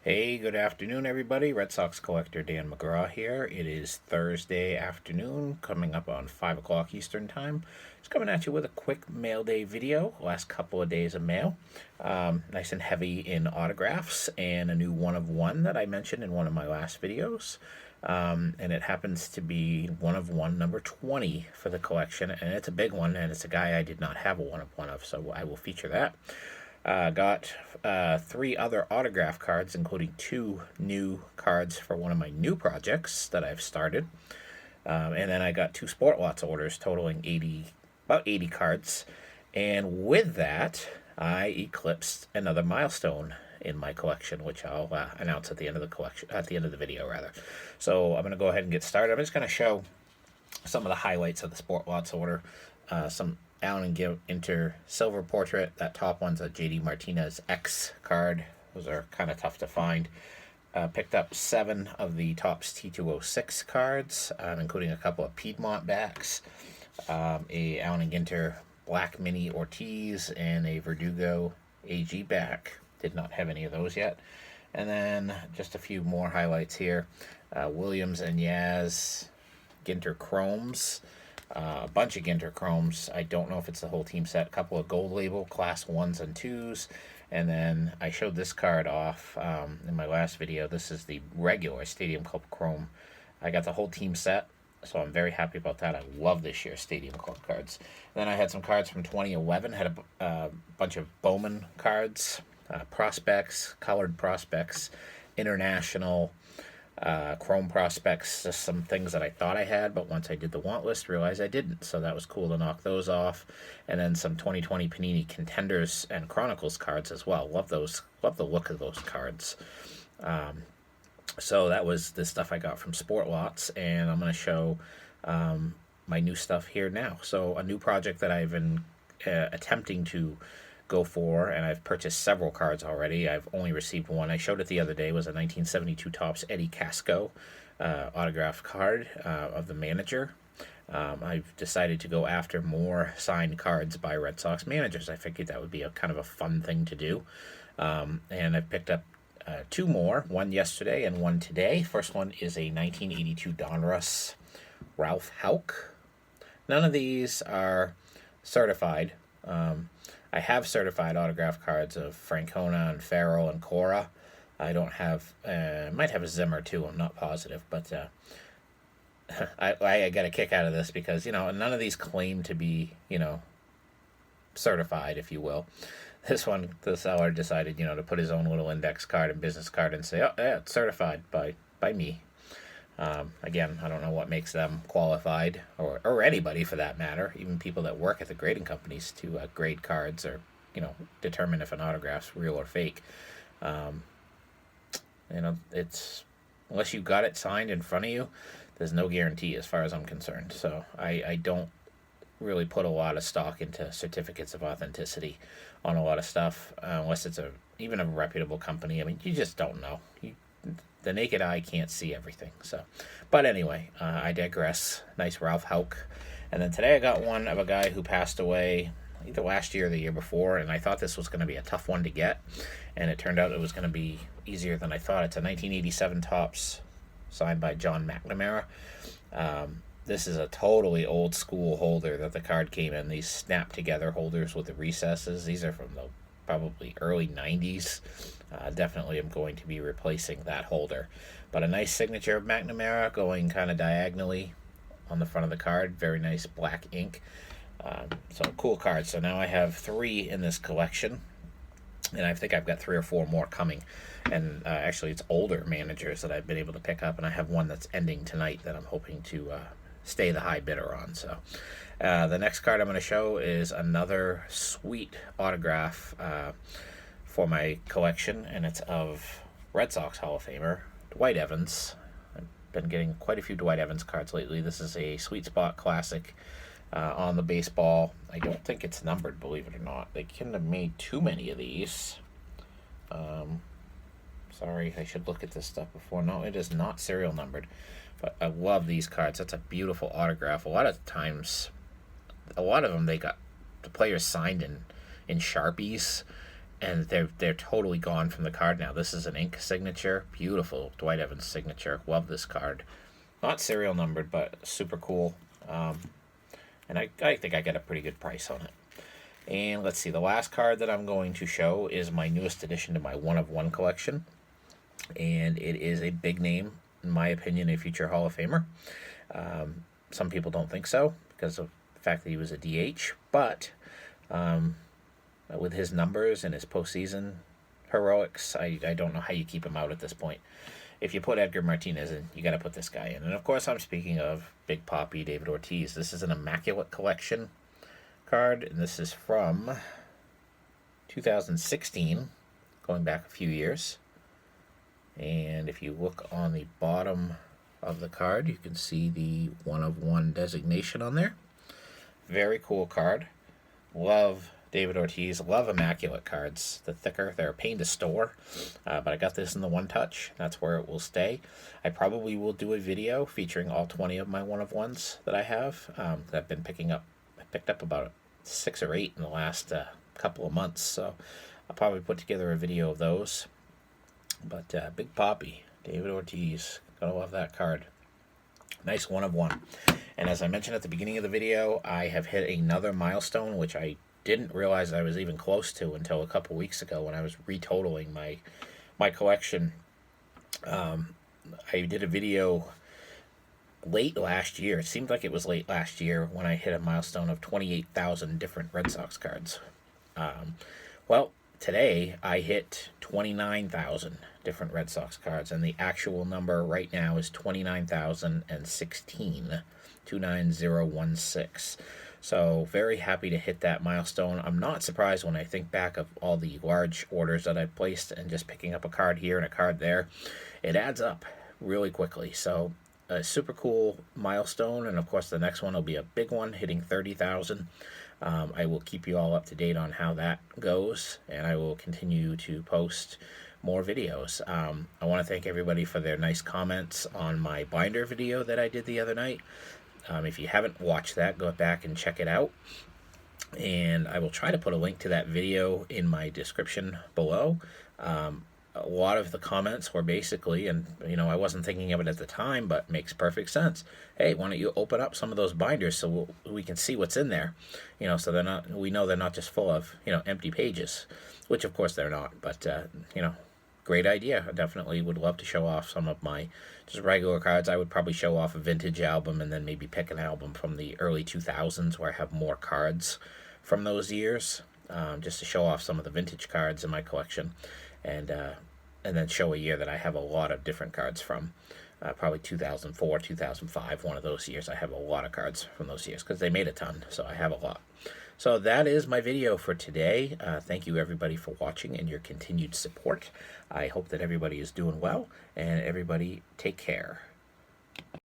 Hey, good afternoon, everybody. Red Sox collector Dan McGraw here. It is Thursday afternoon, coming up on 5 o'clock Eastern Time. Just coming at you with a quick mail day video. Last couple of days of mail. Nice and heavy in autographs and a new one of one that I mentioned in one of my last videos. And it happens to be one of one number 20 for the collection. And it's a big one, and it's a guy I did not have a one of one of, so I will feature that. Got three other autograph cards, including two new cards for one of my new projects that I've started. And then I got two Sport Lots orders totaling about 80 cards. And with that, I eclipsed another milestone in my collection, which I'll announce at the end of the video rather. So I'm going to go ahead and get started. I'm just going to show some of the highlights of the Sport Lots order. Some Allen and Ginter silver portrait. That top one's a JD Martinez X card. Those are kind of tough to find. Picked up 7 of the Topps T206 cards, including a couple of Piedmont backs, a Allen and Ginter Black Mini Ortiz, and a Verdugo AG back. Did not have any of those yet. And then just a few more highlights here. Williams and Yaz Ginter Chromes. A bunch of Ginter Chromes. I don't know if it's the whole team set. A couple of gold label class 1s and 2s. And then I showed this card off in my last video. This is the regular Stadium Club Chrome. I got the whole team set, so I'm very happy about that. I love this year's Stadium Club cards. Then I had some cards from 2011. Had a bunch of Bowman cards, prospects, colored prospects, international, Chrome prospects, just some things that I thought I had, but once I did the want list, realized I didn't. So that was cool to knock those off. And then some 2020 Panini Contenders and Chronicles cards as well. Love those. Love the look of those cards. So that was the stuff I got from Sport Lots, and I'm going to show my new stuff here now. So a new project that I've been attempting to go for, and I've purchased several cards already. I've only received one. I showed it the other day. It was a 1972 Topps Eddie Casco autographed card of the manager. I've decided to go after more signed cards by Red Sox managers. I figured that would be a kind of a fun thing to do. And I've picked up 2 more, one yesterday and one today. First one is a 1982 Donruss Ralph Houck. None of these are certified. I have certified autograph cards of Francona and Farrell and Cora. I don't have, might have a Zimmer too, I'm not positive, but I got a kick out of this because, none of these claim to be, certified, if you will. This one, the seller decided, to put his own little index card and business card and say, oh, yeah, it's certified by me. Again, I don't know what makes them qualified, or anybody for that matter, even people that work at the grading companies to grade cards or, determine if an autograph's real or fake. It's, unless you got it signed in front of you, there's no guarantee as far as I'm concerned. So I don't really put a lot of stock into certificates of authenticity on a lot of stuff, unless it's even a reputable company. I mean, you just don't know. The naked eye can't see everything. So, but anyway, I digress. Nice Ralph Houck. And then today I got one of a guy who passed away either last year or the year before, and I thought this was going to be a tough one to get, and it turned out it was going to be easier than I thought. It's a 1987 Topps signed by John McNamara. This is a totally old school holder that the card came in. These snap together holders with the recesses. These are from the probably early 90s. Definitely am going to be replacing that holder. But a nice signature of McNamara going kind of diagonally on the front of the card. Very nice black ink. So cool card. So now I have 3 in this collection. And I think I've got 3 or 4 more coming. And actually it's older managers that I've been able to pick up. And I have one that's ending tonight that I'm hoping to stay the high bidder on. So the next card I'm going to show is another sweet autograph for my collection, and it's of Red Sox Hall of Famer Dwight Evans. I've been getting quite a few Dwight Evans cards lately. This is a Sweet Spot Classic on the baseball. I don't think it's numbered, believe it or not. They couldn't have made too many of these. Sorry, I should look at this stuff before. No, it is not serial numbered. But I love these cards. That's a beautiful autograph. A lot of them they got the players signed in Sharpies, and they're totally gone from the card now. This is an ink signature, beautiful Dwight Evans signature. Love this card. Not serial numbered, but super cool. And I think I got a pretty good price on it. And let's see, the last card that I'm going to show is my newest addition to my 1-of-1 collection. And it is a big name, in my opinion, a future Hall of Famer. Some people don't think so because of the fact that he was a DH. But with his numbers and his postseason heroics, I don't know how you keep him out at this point. If you put Edgar Martinez in, you got to put this guy in. And of course, I'm speaking of Big Papi, David Ortiz. This is an Immaculate Collection card, and this is from 2016, going back a few years. And if you look on the bottom of the card, you can see the 1-of-1 designation on there. Very cool card. Love David Ortiz. Love Immaculate cards. The thicker, they're a pain to store, but I got this in the One Touch. That's where it will stay. I probably will do a video featuring all 20 of my 1-of-1s that I have that I've been picking up. I picked up about 6 or 8 in the last couple of months, so I'll probably put together a video of those. But Big Papi, David Ortiz, gotta love that card. Nice 1-of-1. And as I mentioned at the beginning of the video, I have hit another milestone, which I didn't realize I was even close to until a couple weeks ago when I was retotaling my collection. I did a video late last year. It seemed like it was late last year when I hit a milestone of 28,000 different Red Sox cards. Well, today I hit 29,000 different Red Sox cards, and the actual number right now is 29,016, 29016. So very happy to hit that milestone. I'm not surprised when I think back of all the large orders that I placed and just picking up a card here and a card there. It adds up really quickly. So a super cool milestone, and of course the next one will be a big one, hitting 30,000. I will keep you all up to date on how that goes, and I will continue to post more videos. I want to thank everybody for their nice comments on my binder video that I did the other night. If you haven't watched that, go back and check it out. And I will try to put a link to that video in my description below. A lot of the comments were basically, and I wasn't thinking of it at the time, but makes perfect sense. Hey, why don't you open up some of those binders so we can see what's in there? So they're not. We know they're not just full of empty pages, which of course they're not. But great idea. I definitely would love to show off some of my just regular cards. I would probably show off a vintage album and then maybe pick an album from the early 2000s where I have more cards from those years, just to show off some of the vintage cards in my collection, and then show a year that I have a lot of different cards from, probably 2004, 2005, one of those years. I have a lot of cards from those years because they made a ton, so I have a lot. So that is my video for today. Thank you everybody for watching and your continued support. I hope that everybody is doing well, and everybody take care.